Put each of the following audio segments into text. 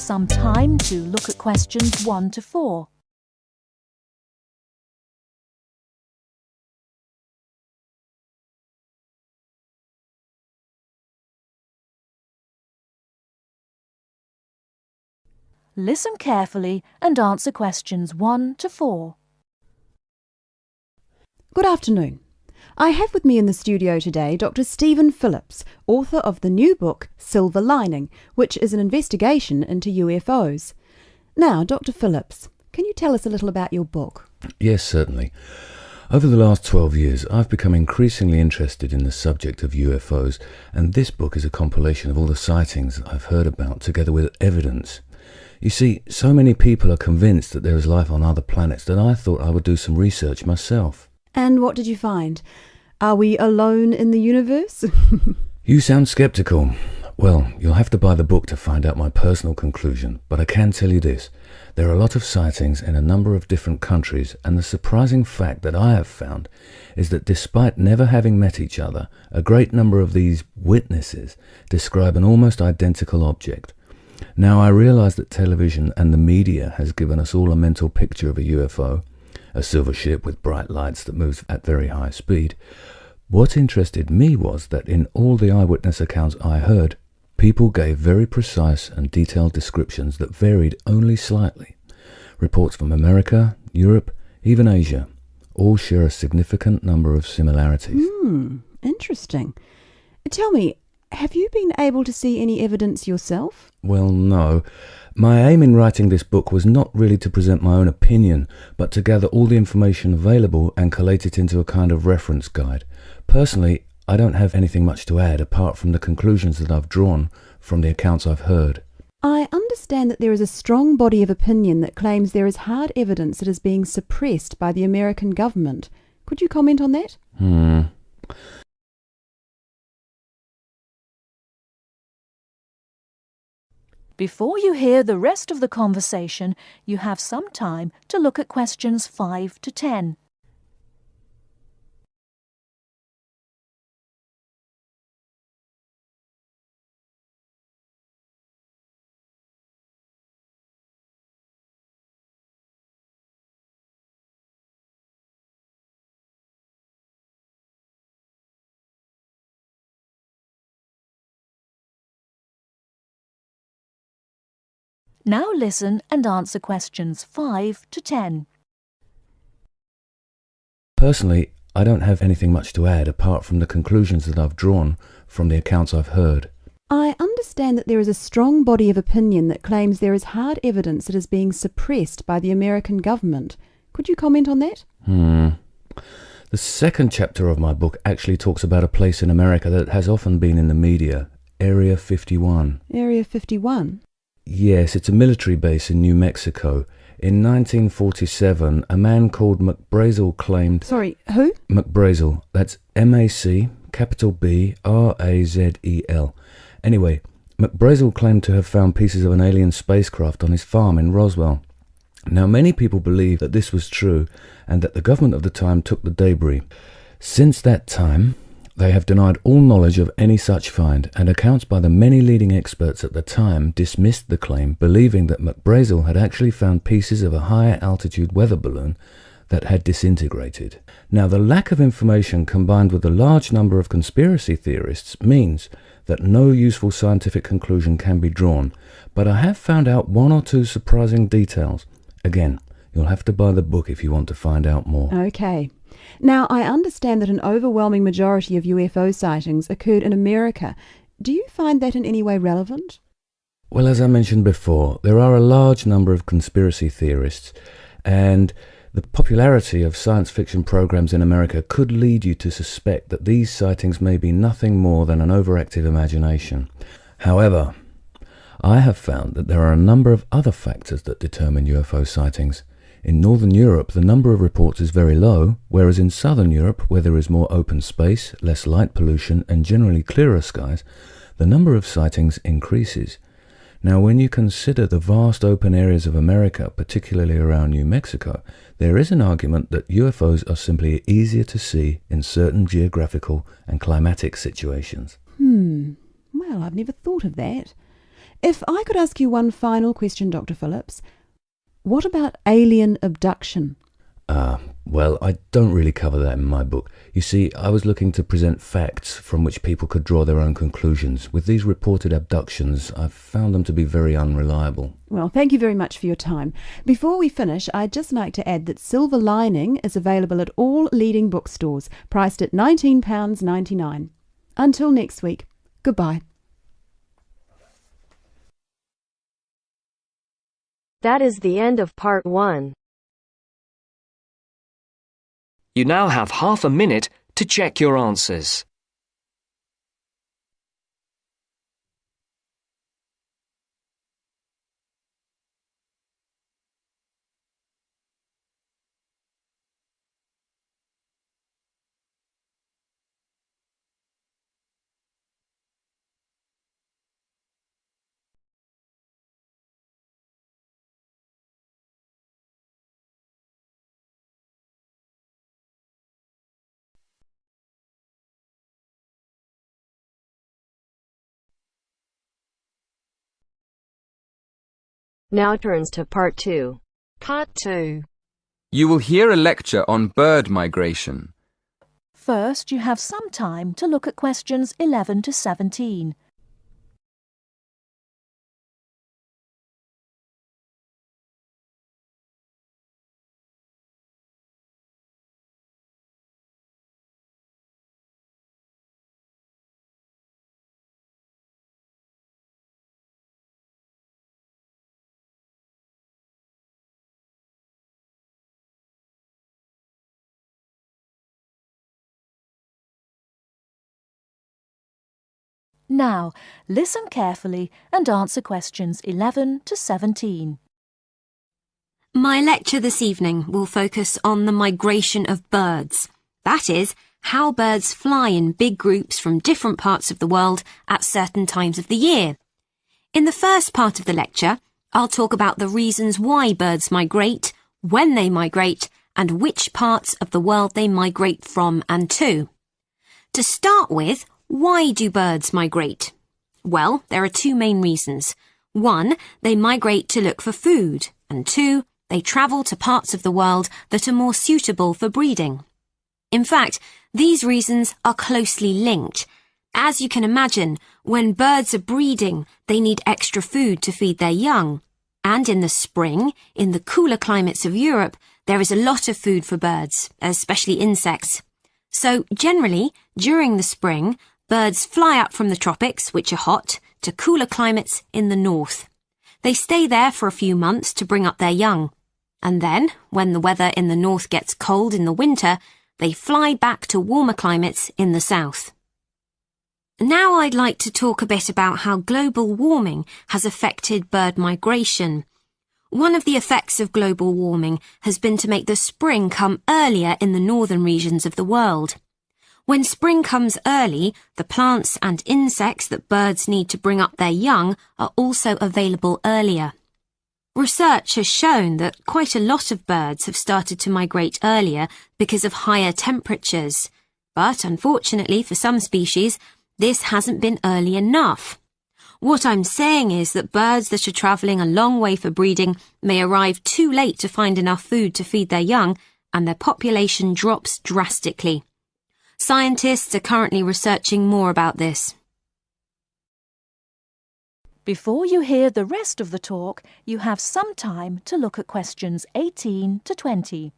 some time to look at questions 1 to 4. Listen carefully and answer questions 1 to 4. Good afternoon. I have with me in the studio today Dr. Stephen Phillips, author of the new book Silver Lining, which is an investigation into UFOs. Now, Dr. Phillips, can you tell us a little about your book? Yes, certainly. Over the last 12 years, I've become increasingly interested in the subject of UFOs, and this book is a compilation of all the sightings I've heard about, together with evidence. You see, so many people are convinced that there is life on other planets that I thought I would do some research myself. And what did you find? Are we alone in the universe? You sound sceptical. Well, you'll have to buy the book to find out my personal conclusion, but I can tell you this. There are a lot of sightings in a number of different countries, and the surprising fact that I have found is that despite never having met each other, a great number of these witnesses describe an almost identical object. Now, I realize that television and the media has given us all a mental picture of a UFO, a silver ship with bright lights that moves at very high speed. What interested me was that in all the eyewitness accounts I heard, people gave very precise and detailed descriptions that varied only slightly. Reports from America, Europe, even Asia, all share a significant number of similarities. Interesting. Tell me, have you been able to see any evidence yourself? Well, no. My aim in writing this book was not really to present my own opinion, but to gather all the information available and collate it into a kind of reference guide. Personally, I don't have anything much to add apart from the conclusions that I've drawn from the accounts I've heard. I understand that there is a strong body of opinion that claims there is hard evidence that is being suppressed by the American government. Could you comment on that? Before you hear the rest of the conversation, you have some time to look at questions 5 to 10. Now listen and answer questions 5 to 10. Personally, I don't have anything much to add apart from the conclusions that I've drawn from the accounts I've heard. I understand that there is a strong body of opinion that claims there is hard evidence that is being suppressed by the American government. Could you comment on that? The second chapter of my book actually talks about a place in America that has often been in the media, Area 51. Area 51? Yes, it's a military base in New Mexico. In 1947, a man called McBrazel claimed... Sorry, who? McBrazel. That's M-A-C, capital B, R-A-Z-E-L. Anyway, McBrazel claimed to have found pieces of an alien spacecraft on his farm in Roswell. Now, many people believe that this was true and that the government of the time took the debris. Since that time, they have denied all knowledge of any such find, and accounts by the many leading experts at the time dismissed the claim, believing that McBrazel had actually found pieces of a higher altitude weather balloon that had disintegrated. Now, the lack of information combined with the large number of conspiracy theorists means that no useful scientific conclusion can be drawn, but I have found out one or two surprising details. Again, you'll have to buy the book if you want to find out more. Okay. Now, I understand that an overwhelming majority of UFO sightings occurred in America. Do you find that in any way relevant? Well, as I mentioned before, there are a large number of conspiracy theorists, and the popularity of science fiction programs in America could lead you to suspect that these sightings may be nothing more than an overactive imagination. However, I have found that there are a number of other factors that determine UFO sightings. In Northern Europe, the number of reports is very low, whereas in Southern Europe, where there is more open space, less light pollution, and generally clearer skies, the number of sightings increases. Now, when you consider the vast open areas of America, particularly around New Mexico, there is an argument that UFOs are simply easier to see in certain geographical and climatic situations. Well, I've never thought of that. If I could ask you one final question, Dr. Phillips, what about alien abduction? Well, I don't really cover that in my book. You see, I was looking to present facts from which people could draw their own conclusions. With these reported abductions, I've found them to be very unreliable. Well, thank you very much for your time. Before we finish, I'd just like to add that Silver Lining is available at all leading bookstores, priced at £19.99. Until next week, goodbye. That is the end of part 1. You now have half a minute to check your answers. Now turns to part 2. Part 2. You will hear a lecture on bird migration. First, you have some time to look at questions 11 to 17. Now, listen carefully and answer questions 11 to 17. My lecture this evening will focus on the migration of birds. That is, how birds fly in big groups from different parts of the world at certain times of the year. In the first part of the lecture, I'll talk about the reasons why birds migrate, when they migrate, and which parts of the world they migrate from and to. To start with, why do birds migrate? Well, there are two main reasons. 1, they migrate to look for food, and 2, they travel to parts of the world that are more suitable for breeding. In fact, these reasons are closely linked. As you can imagine, when birds are breeding, they need extra food to feed their young. And in the spring, in the cooler climates of Europe, there is a lot of food for birds, especially insects. So generally, during the spring, birds fly up from the tropics, which are hot, to cooler climates in the north. They stay there for a few months to bring up their young. And then, when the weather in the north gets cold in the winter, they fly back to warmer climates in the south. Now I'd like to talk a bit about how global warming has affected bird migration. One of the effects of global warming has been to make the spring come earlier in the northern regions of the world. When spring comes early, the plants and insects that birds need to bring up their young are also available earlier. Research has shown that quite a lot of birds have started to migrate earlier because of higher temperatures. But unfortunately for some species, this hasn't been early enough. What I'm saying is that birds that are travelling a long way for breeding may arrive too late to find enough food to feed their young, and their population drops drastically. Scientists are currently researching more about this. Before you hear the rest of the talk, you have some time to look at questions 18 to 20.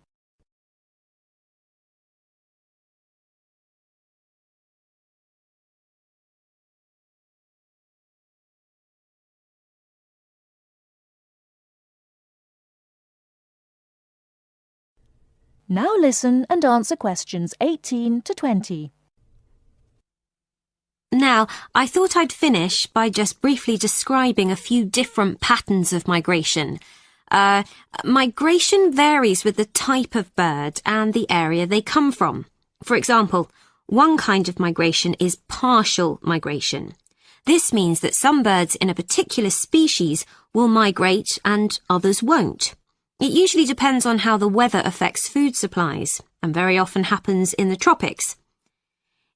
Now listen and answer questions 18 to 20. Now, I thought I'd finish by just briefly describing a few different patterns of migration. Migration varies with the type of bird and the area they come from. For example, one kind of migration is partial migration. This means that some birds in a particular species will migrate and others won't. It usually depends on how the weather affects food supplies, and very often happens in the tropics.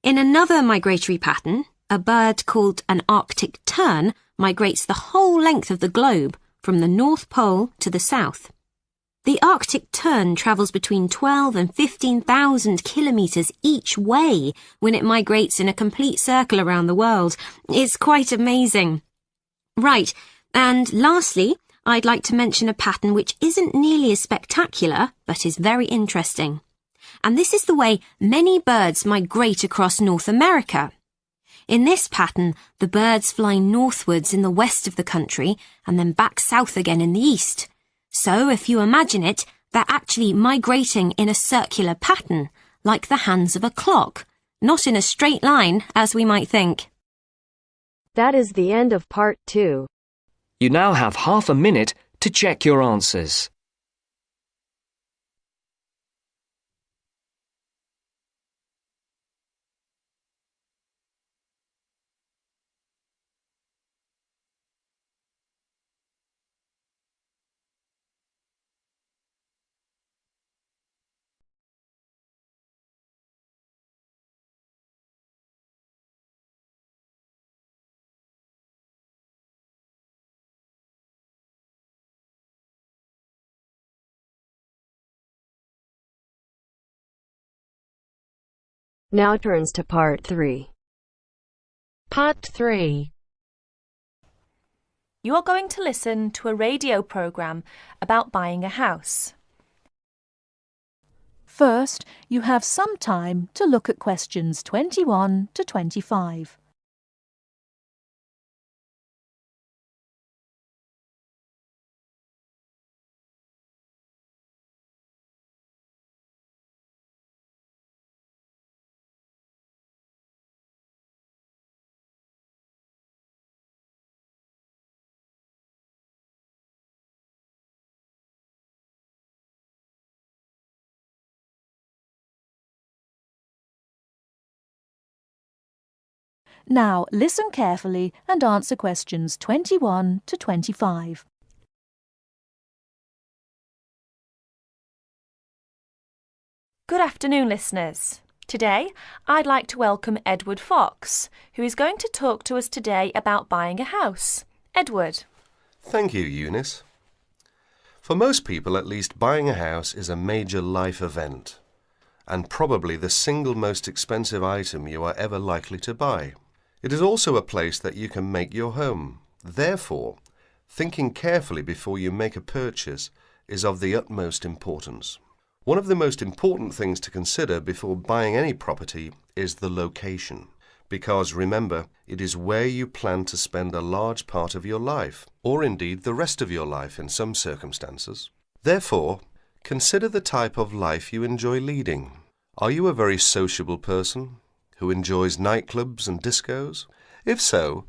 In another migratory pattern, a bird called an Arctic tern migrates the whole length of the globe, from the North Pole to the South. The Arctic tern travels between 12 and 15,000 kilometres each way when it migrates in a complete circle around the world. It's quite amazing. Right, and lastly, I'd like to mention a pattern which isn't nearly as spectacular, but is very interesting. And this is the way many birds migrate across North America. In this pattern, the birds fly northwards in the west of the country and then back south again in the east. So, if you imagine it, they're actually migrating in a circular pattern, like the hands of a clock, not in a straight line, as we might think. That is the end of part 2. You now have half a minute to check your answers. Now turns to part 3. Part 3. You are going to listen to a radio program about buying a house. First, you have some time to look at questions 21 to 25. Now, listen carefully and answer questions 21 to 25. Good afternoon, listeners. Today, I'd like to welcome Edward Fox, who is going to talk to us today about buying a house. Edward. Thank you, Eunice. For most people, at least, buying a house is a major life event, and probably the single most expensive item you are ever likely to buy. It is also a place that you can make your home. Therefore, thinking carefully before you make a purchase is of the utmost importance. One of the most important things to consider before buying any property is the location, because remember, it is where you plan to spend a large part of your life, or indeed the rest of your life in some circumstances. Therefore, consider the type of life you enjoy leading. Are you a very sociable person who enjoys nightclubs and discos? If so,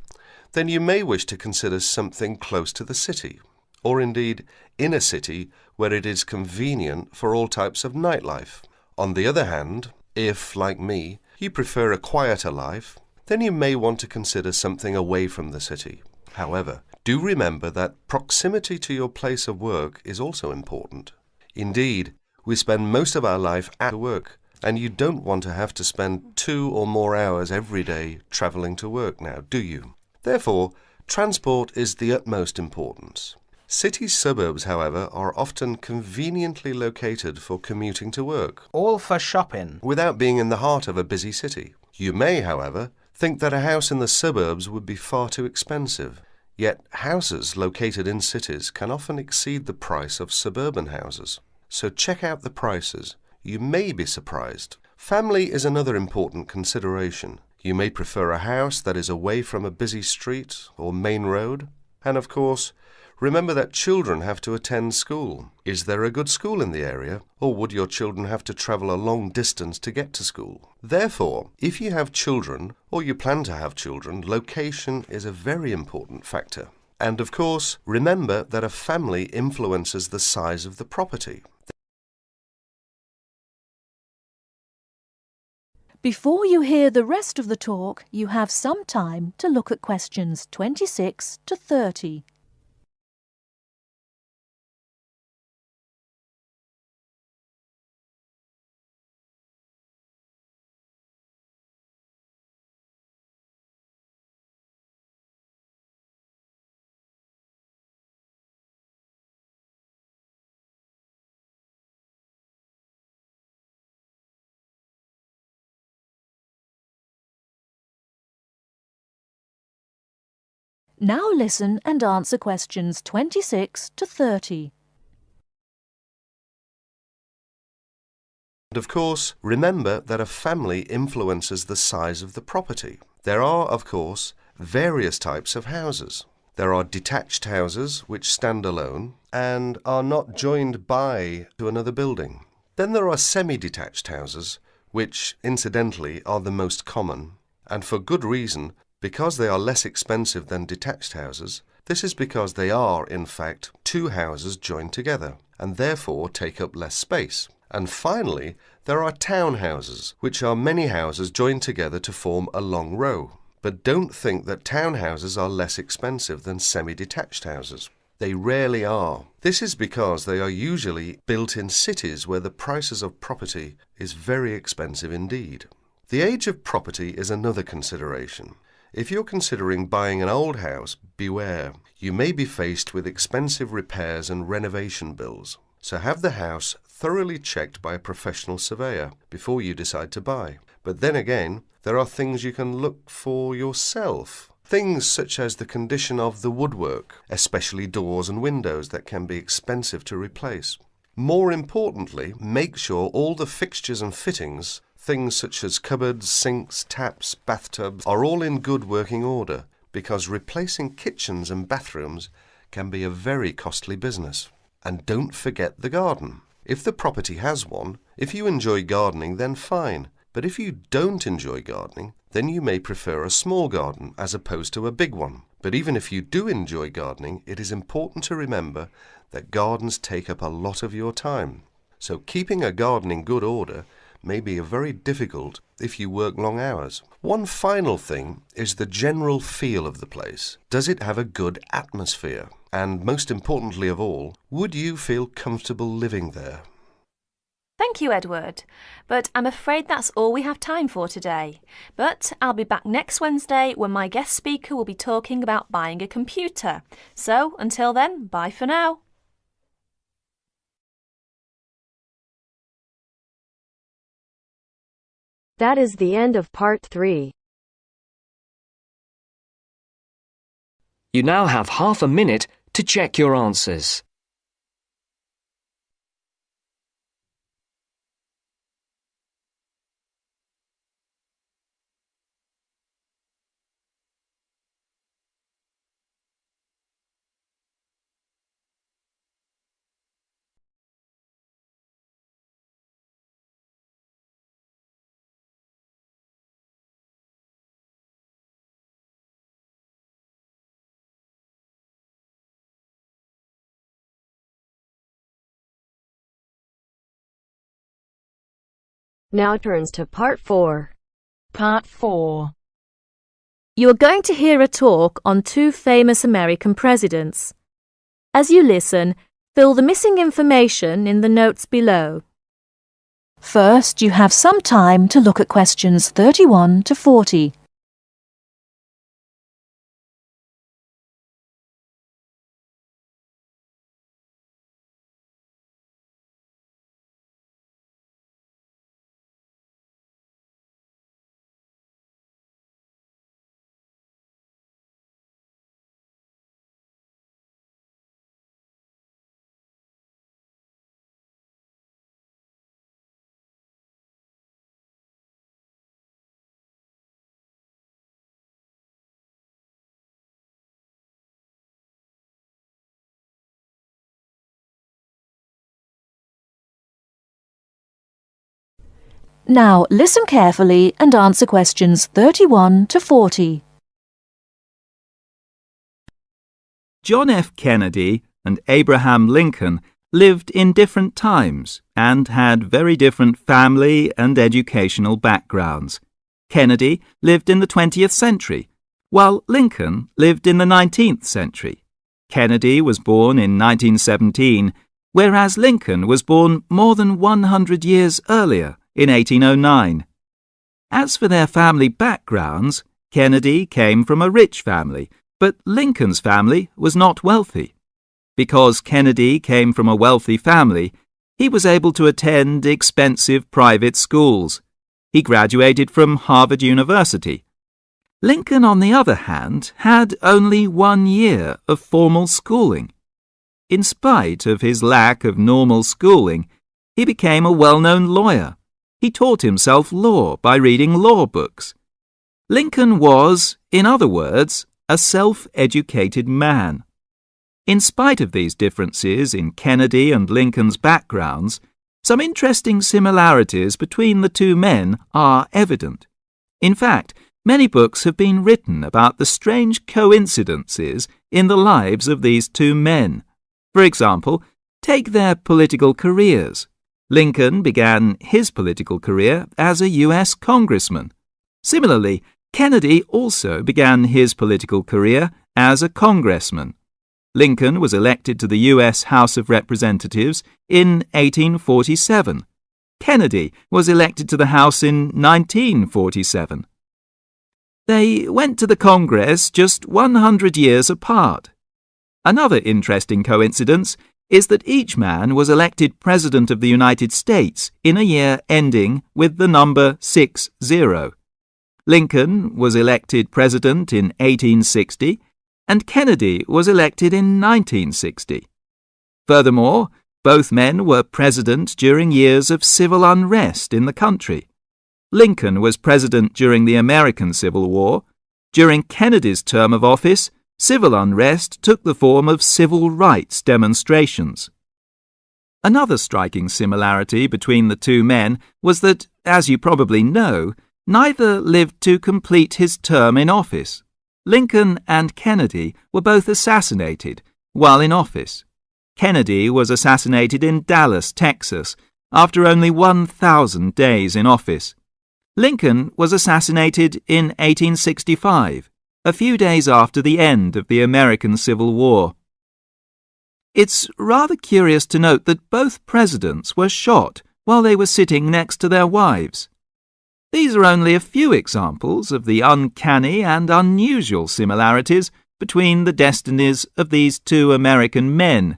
then you may wish to consider something close to the city, or indeed in a city where it is convenient for all types of nightlife. On the other hand, if, like me, you prefer a quieter life, then you may want to consider something away from the city. However, do remember that proximity to your place of work is also important. Indeed, we spend most of our life at work, and you don't want to have to spend 2 or more hours every day travelling to work now, do you? Therefore, transport is the utmost importance. City suburbs, however, are often conveniently located for commuting to work, all for shopping, without being in the heart of a busy city. You may, however, think that a house in the suburbs would be far too expensive. Yet houses located in cities can often exceed the price of suburban houses. So check out the prices. You may be surprised. Family is another important consideration. You may prefer a house that is away from a busy street or main road. And of course, remember that children have to attend school. Is there a good school in the area, or would your children have to travel a long distance to get to school? Therefore, if you have children, or you plan to have children, location is a very important factor. And of course, remember that a family influences the size of the property. Before you hear the rest of the talk, you have some time to look at questions 26 to 30. Now listen and answer questions 26 to 30. And of course, remember that a family influences the size of the property. There are, of course, various types of houses. There are detached houses which stand alone and are not joined by to another building. Then there are semi-detached houses, which, incidentally, are the most common, and for good reason, because they are less expensive than detached houses. This is because they are, in fact, two houses joined together, and therefore take up less space. And finally, there are townhouses, which are many houses joined together to form a long row. But don't think that townhouses are less expensive than semi-detached houses. They rarely are. This is because they are usually built in cities where the prices of property is very expensive indeed. The age of property is another consideration. If you're considering buying an old house, beware. You may be faced with expensive repairs and renovation bills. So have the house thoroughly checked by a professional surveyor before you decide to buy. But then again, there are things you can look for yourself. Things such as the condition of the woodwork, especially doors and windows that can be expensive to replace. More importantly, make sure all the fixtures and fittings, things such as cupboards, sinks, taps, bathtubs, are all in good working order, because replacing kitchens and bathrooms can be a very costly business. And don't forget the garden. If the property has one, if you enjoy gardening, then fine. But if you don't enjoy gardening, then you may prefer a small garden as opposed to a big one. But even if you do enjoy gardening, it is important to remember that gardens take up a lot of your time. So keeping a garden in good order may be very difficult if you work long hours. One final thing is the general feel of the place. Does it have a good atmosphere? And most importantly of all, would you feel comfortable living there? Thank you, Edward. But I'm afraid that's all we have time for today. But I'll be back next Wednesday when my guest speaker will be talking about buying a computer. So until then, bye for now. That is the end of part 3. You now have half a minute to check your answers. Now turns to part 4. Part 4. You are going to hear a talk on two famous American presidents. As you listen, fill the missing information in the notes below. First, you have some time to look at questions 31 to 40. Now listen carefully and answer questions 31 to 40. John F. Kennedy and Abraham Lincoln lived in different times and had very different family and educational backgrounds. Kennedy lived in the 20th century, while Lincoln lived in the 19th century. Kennedy was born in 1917, whereas Lincoln was born more than 100 years earlier, in 1809. As for their family backgrounds, Kennedy came from a rich family, but Lincoln's family was not wealthy. Because Kennedy came from a wealthy family, he was able to attend expensive private schools. He graduated from Harvard University. Lincoln, on the other hand, had only 1 year of formal schooling. In spite of his lack of normal schooling, he became a well-known lawyer. He taught himself law by reading law books. Lincoln was, in other words, a self-educated man. In spite of these differences in Kennedy and Lincoln's backgrounds, some interesting similarities between the two men are evident. In fact, many books have been written about the strange coincidences in the lives of these two men. For example, take their political careers. Lincoln began his political career as a U.S. congressman. Similarly, Kennedy also began his political career as a congressman. Lincoln was elected to the U.S. House of Representatives in 1847. Kennedy was elected to the House in 1947. They went to the Congress just 100 years apart. Another interesting coincidence is that each man was elected President of the United States in a year ending with the number 60. Lincoln was elected President in 1860, and Kennedy was elected in 1960. Furthermore, both men were president during years of civil unrest in the country. Lincoln was president during the American Civil War. During Kennedy's term of office, civil unrest took the form of civil rights demonstrations. Another striking similarity between the two men was that, as you probably know, neither lived to complete his term in office. Lincoln and Kennedy were both assassinated while in office. Kennedy was assassinated in Dallas, Texas, after only 1,000 days in office. Lincoln was assassinated in 1865, a few days after the end of the American Civil War. It's rather curious to note that both presidents were shot while they were sitting next to their wives. These are only a few examples of the uncanny and unusual similarities between the destinies of these two American men,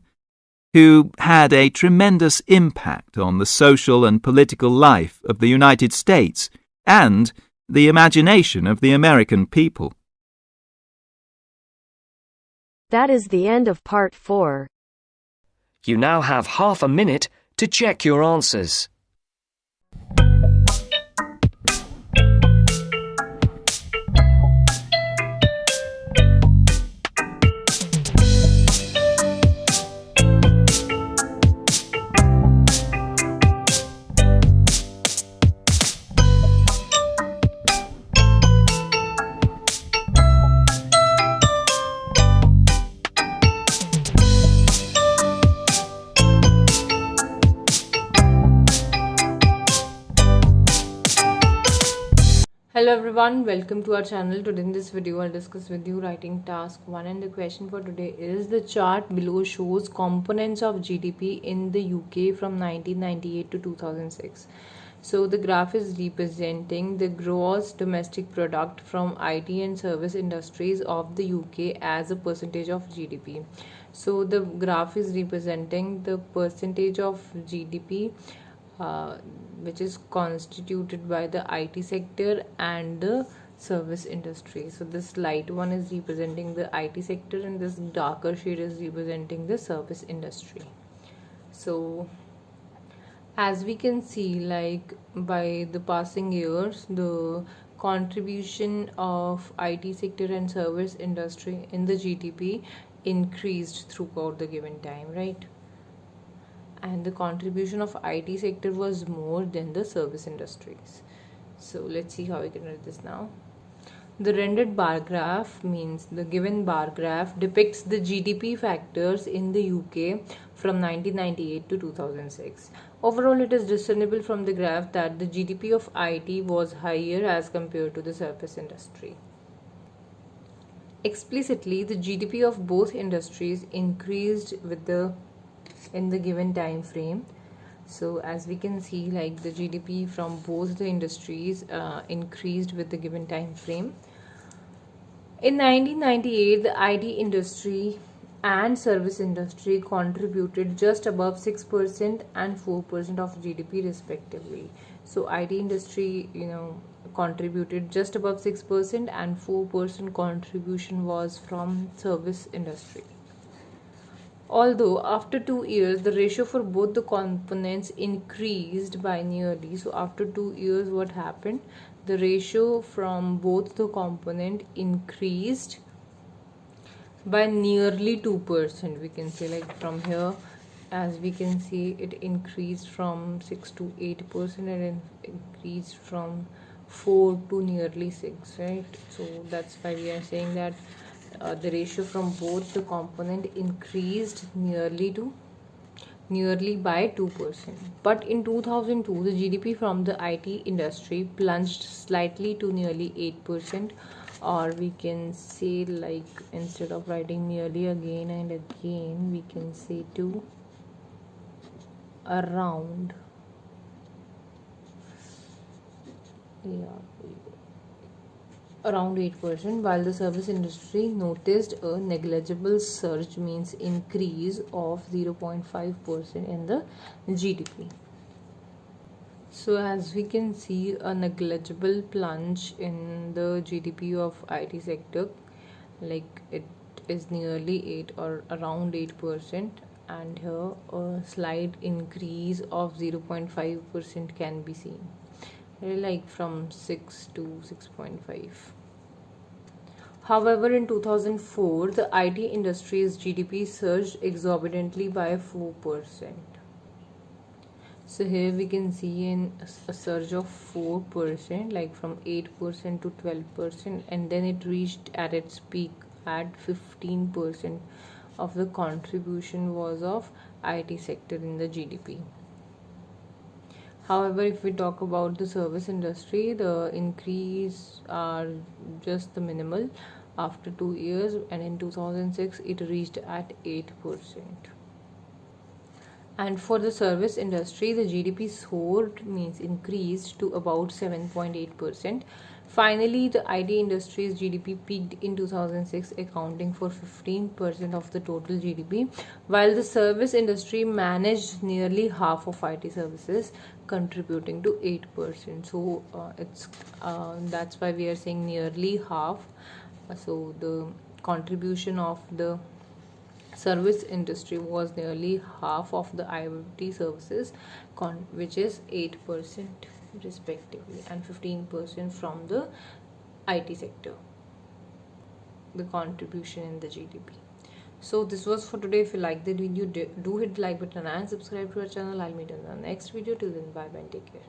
who had a tremendous impact on the social and political life of the United States and the imagination of the American people. That is the end of part 4. You now have half a minute to check your answers. Hello everyone, welcome to our channel. Today in this video I'll discuss with you writing task 1, and the question for today is: the chart below shows components of GDP in the UK from 1998 to 2006. So the graph is representing the gross domestic product from IT and service industries of the UK as a percentage of GDP. So the graph is representing the percentage of GDP which is constituted by the IT sector and the service industry. So this light one is representing the IT sector and this darker shade is representing the service industry. So as we can see, like by the passing years, the contribution of IT sector and service industry in the GDP increased throughout the given time, right? And the contribution of IT sector was more than the service industries. So let's see how we can write this now. The rendered bar graph means the given bar graph depicts the GDP factors in the UK from 1998 to 2006. Overall, it is discernible from the graph that the GDP of IT was higher as compared to the service industry. Explicitly, the GDP of both industries increased in the given time frame. So as we can see, like the GDP from both the industries increased with the given time frame. In 1998, the IT industry and service industry contributed just above 6% and 4% of GDP respectively. So IT industry, contributed just above 6% and 4% contribution was from service industry. Although after 2 years the ratio for both the components increased by nearly, so after 2 years what happened, the ratio from both the component increased by nearly 2%. We can say, like from here, as we can see, it increased from 6 to 8% and it increased from 4 to nearly 6, right? So that's why we are saying that the ratio from both the component increased nearly by 2%. But in 2002 the GDP from the IT industry plunged slightly to nearly 8%, or we can say, like, instead of writing nearly again and again, we can say to around, around 8%, while the service industry noticed a negligible surge, means increase of 0.5% in the GDP. So as we can see, a negligible plunge in the GDP of IT sector, like it is nearly 8 or around 8%, and here a slight increase of 0.5% can be seen, like from 6 to 6.5. However, in 2004 the IT industry's GDP surged exorbitantly by 4%. So here we can see a surge of 4%, like from 8% to 12%, and then it reached at its peak at 15% of the contribution was of IT sector in the GDP. However, if we talk about the service industry, the increase are just the minimal after 2 years, and in 2006 it reached at 8%. And for the service industry, the GDP soared, means increased to about 7.8%. Finally, the IT industry's GDP peaked in 2006, accounting for 15% of the total GDP, while the service industry managed nearly half of IT services, contributing to 8%. So that's why we are saying nearly half. So the contribution of the service industry was nearly half of the IT services, which is 8% respectively, and 15% from the IT sector, the contribution in the GDP. So this was for today. If you like the video, do hit the like button and subscribe to our channel. I'll meet you in the next video. Till then, bye bye and take care.